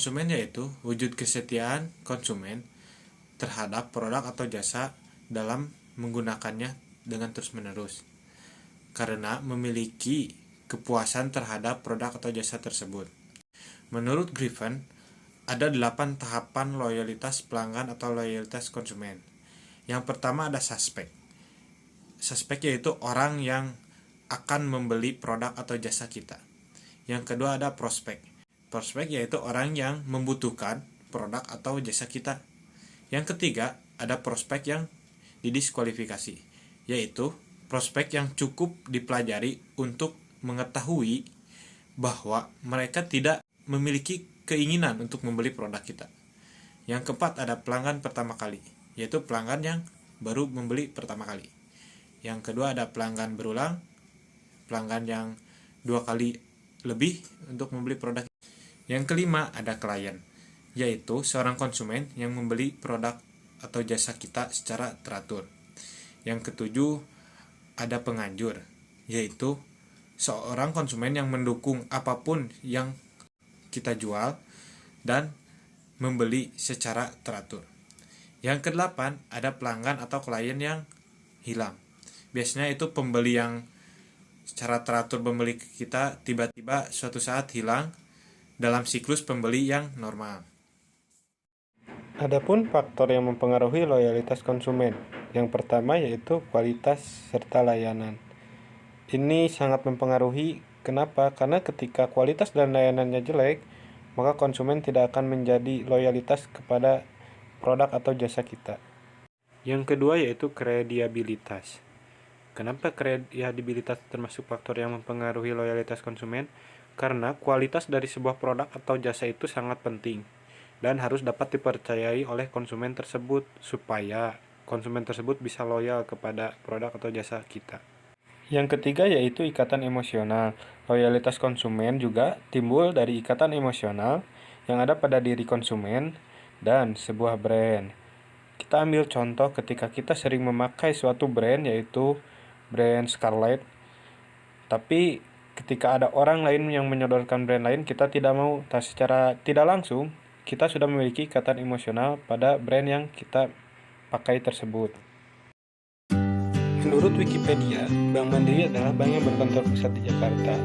konsumen yaitu wujud kesetiaan konsumen terhadap produk atau jasa dalam menggunakannya dengan terus-menerus, karena memiliki kepuasan terhadap produk atau jasa tersebut. Menurut Griffin, ada 8 tahapan loyalitas pelanggan atau loyalitas konsumen. Yang pertama ada suspek. Suspek yaitu orang yang akan membeli produk atau jasa kita. Yang kedua ada prospek. Prospek yaitu orang yang membutuhkan produk atau jasa kita. Yang ketiga ada prospek yang didiskualifikasi, yaitu prospek yang cukup dipelajari untuk mengetahui bahwa mereka tidak memiliki keinginan untuk membeli produk kita. Yang keempat ada pelanggan pertama kali, yaitu pelanggan yang baru membeli pertama kali. Yang kedua ada pelanggan berulang, pelanggan yang 2 kali lebih untuk membeli produk. Yang kelima ada klien, yaitu seorang konsumen yang membeli produk atau jasa kita secara teratur. Yang ketujuh ada penganjur, yaitu seorang konsumen yang mendukung apapun yang kita jual dan membeli secara teratur. Yang kedelapan ada pelanggan atau klien yang hilang. Biasanya itu pembeli yang secara teratur membeli kita tiba-tiba suatu saat hilang dalam siklus pembeli yang normal. Adapun faktor yang mempengaruhi loyalitas konsumen, yang pertama yaitu kualitas serta layanan. Ini sangat mempengaruhi. Kenapa? Karena ketika kualitas dan layanannya jelek, maka konsumen tidak akan menjadi loyalitas kepada produk atau jasa kita. Yang kedua yaitu kredibilitas. Kenapa kredibilitas termasuk faktor yang mempengaruhi loyalitas konsumen? Karena kualitas dari sebuah produk atau jasa itu sangat penting dan harus dapat dipercayai oleh konsumen tersebut supaya konsumen tersebut bisa loyal kepada produk atau jasa kita. Yang ketiga yaitu ikatan emosional. Loyalitas konsumen juga timbul dari ikatan emosional yang ada pada diri konsumen dan sebuah brand. Kita ambil contoh ketika kita sering memakai suatu brand yaitu brand Scarlett, tapi ketika ada orang lain yang menyodorkan brand lain, kita tidak mau. Secara tidak langsung kita sudah memiliki ikatan emosional pada brand yang kita pakai tersebut. Menurut Wikipedia, Bank Mandiri adalah bank yang berkantor pusat di Jakarta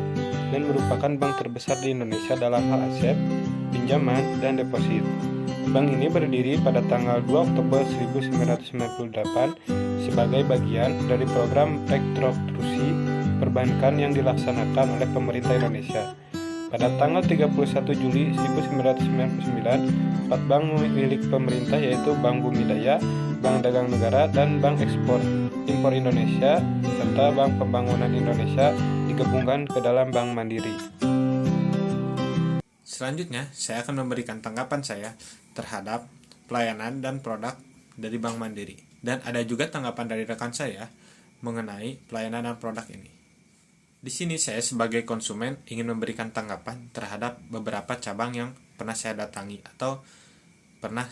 dan merupakan bank terbesar di Indonesia dalam hal aset, pinjaman, dan deposit. Bank ini berdiri pada tanggal 2 Oktober 1998 sebagai bagian dari program restrukturisasi perbankan yang dilaksanakan oleh pemerintah Indonesia. Pada tanggal 31 Juli 1999, 4 bank milik pemerintah yaitu Bank Bumi Daya, Bank Dagang Negara, dan Bank Ekspor Impor Indonesia, serta Bank Pembangunan Indonesia digabungkan ke dalam Bank Mandiri. Selanjutnya, saya akan memberikan tanggapan saya terhadap pelayanan dan produk dari Bank Mandiri. Dan ada juga tanggapan dari rekan saya mengenai pelayanan dan produk ini. Di sini saya sebagai konsumen ingin memberikan tanggapan terhadap beberapa cabang yang pernah saya datangi atau pernah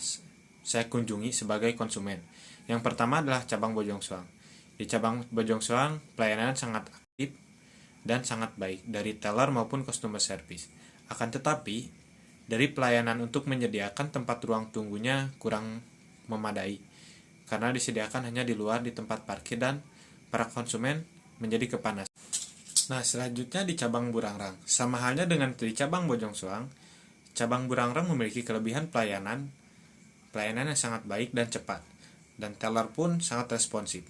saya kunjungi sebagai konsumen. Yang pertama adalah cabang Bojong Soang. Di cabang Bojong Soang, pelayanan sangat aktif dan sangat baik dari teller maupun customer service. Akan tetapi, dari pelayanan untuk menyediakan tempat ruang tunggunya kurang memadai, karena disediakan hanya di luar di tempat parkir dan para konsumen menjadi kepanasan. Nah, selanjutnya di cabang Burangrang. Sama halnya dengan di cabang Bojong Soang, cabang Burangrang memiliki kelebihan pelayanan yang sangat baik dan cepat, dan teller pun sangat responsif.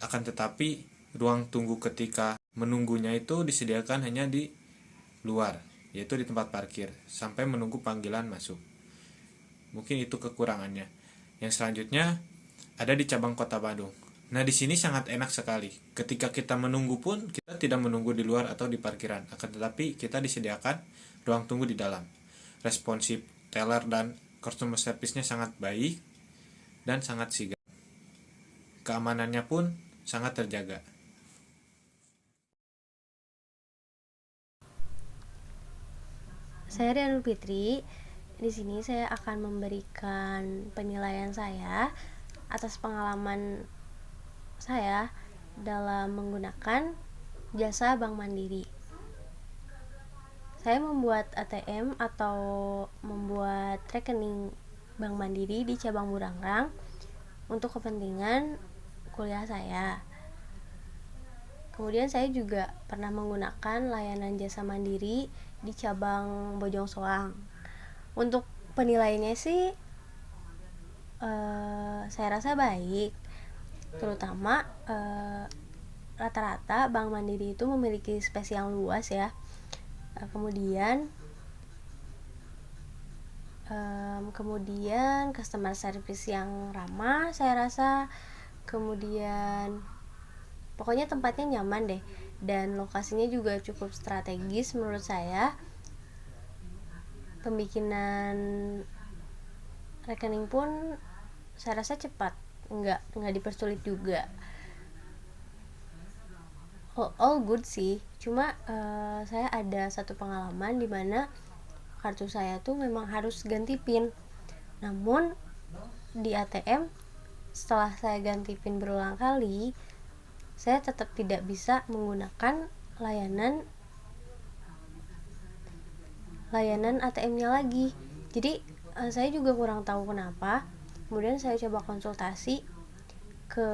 Akan tetapi, ruang tunggu ketika menunggunya itu disediakan hanya di luar, yaitu di tempat parkir, sampai menunggu panggilan masuk. Mungkin itu kekurangannya. Yang selanjutnya ada di cabang Kota Bandung. Nah, di sini sangat enak sekali. Ketika kita menunggu pun, kita tidak menunggu di luar atau di parkiran. Akan tetapi, kita disediakan ruang tunggu di dalam. Responsif, teller dan customer service-nya sangat baik dan sangat sigap. Keamanannya pun sangat terjaga. Saya Rianul Fitri. Di sini saya akan memberikan penilaian saya atas pengalaman saya dalam menggunakan jasa Bank Mandiri. Saya membuat ATM atau membuat membuat rekening Bank Mandiri di cabang Burangrang untuk kepentingan kuliah saya. Kemudian saya juga pernah menggunakan layanan jasa mandiri di cabang Bojong Soang. Untuk penilaiannya sih saya rasa baik, terutama rata-rata Bank Mandiri itu memiliki space yang luas ya. Kemudian customer service yang ramah saya rasa, kemudian pokoknya tempatnya nyaman deh, dan lokasinya juga cukup strategis menurut saya. Pembikinan rekening pun saya rasa cepat, nggak dipersulit juga. All good sih, cuma saya ada satu pengalaman di mana kartu saya tuh memang harus ganti PIN. Namun di ATM setelah saya ganti PIN berulang kali, saya tetap tidak bisa menggunakan layanan ATM-nya lagi. Jadi saya juga kurang tahu kenapa. Kemudian saya coba konsultasi ke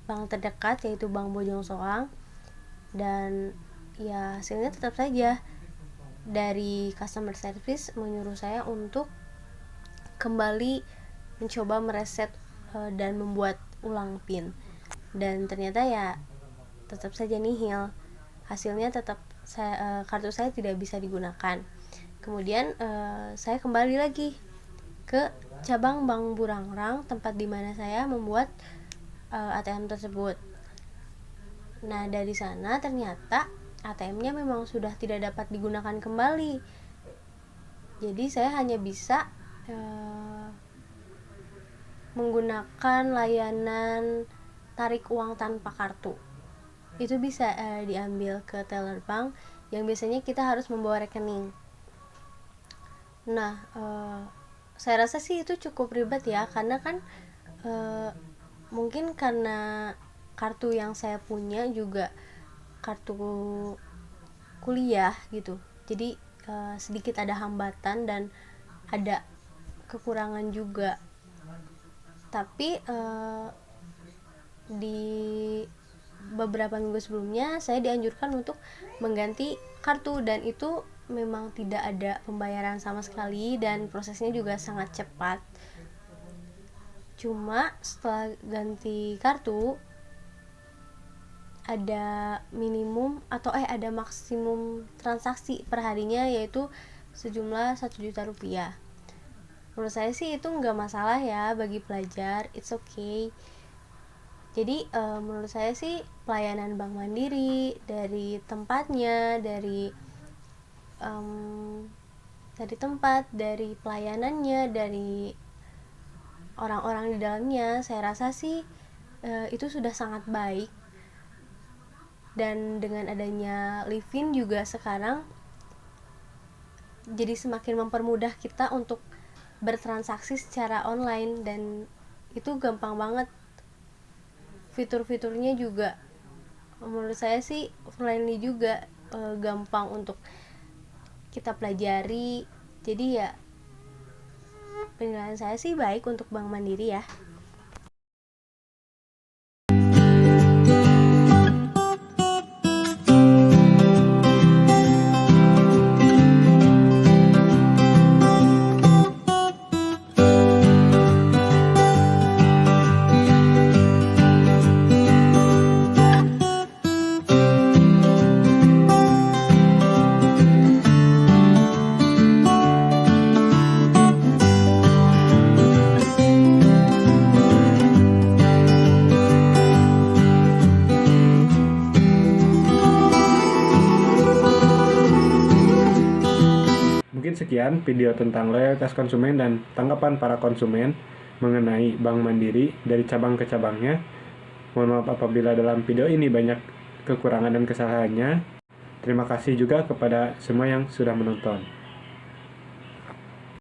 bank terdekat, yaitu Bank Bojong Soang, dan ya hasilnya tetap saja dari customer service menyuruh saya untuk kembali mencoba mereset dan membuat ulang PIN, dan ternyata ya tetap saja nihil. Hasilnya tetap kartu saya tidak bisa digunakan. Kemudian saya kembali lagi ke cabang Bank Burangrang, tempat di mana saya membuat ATM tersebut. Nah, dari sana ternyata ATM-nya memang sudah tidak dapat digunakan kembali. Jadi saya hanya bisa menggunakan layanan tarik uang tanpa kartu. Itu bisa diambil ke teller bank yang biasanya kita harus membawa rekening. Nah, saya rasa sih itu cukup ribet ya, karena kan mungkin karena kartu yang saya punya juga kartu kuliah gitu, jadi sedikit ada hambatan dan ada kekurangan juga. Tapi di beberapa minggu sebelumnya saya dianjurkan untuk mengganti kartu, dan itu memang tidak ada pembayaran sama sekali dan prosesnya juga sangat cepat. Cuma setelah ganti kartu ada minimum atau ada maksimum transaksi perharinya, yaitu sejumlah 1 juta rupiah. Menurut saya sih itu nggak masalah ya bagi pelajar, it's okay. Jadi menurut saya sih pelayanan Bank Mandiri, dari tempatnya, dari tempat, dari pelayanannya, dari orang-orang di dalamnya, saya rasa sih itu sudah sangat baik. Dan dengan adanya Livin juga sekarang jadi semakin mempermudah kita untuk bertransaksi secara online, dan itu gampang banget. Fitur-fiturnya juga menurut saya sih friendly juga, gampang untuk kita pelajari. Jadi ya penilaian saya sih baik untuk Bank Mandiri ya. Mungkin sekian video tentang loyalitas konsumen dan tanggapan para konsumen mengenai Bank Mandiri dari cabang ke cabangnya. Mohon maaf apabila dalam video ini banyak kekurangan dan kesalahannya. Terima kasih juga kepada semua yang sudah menonton.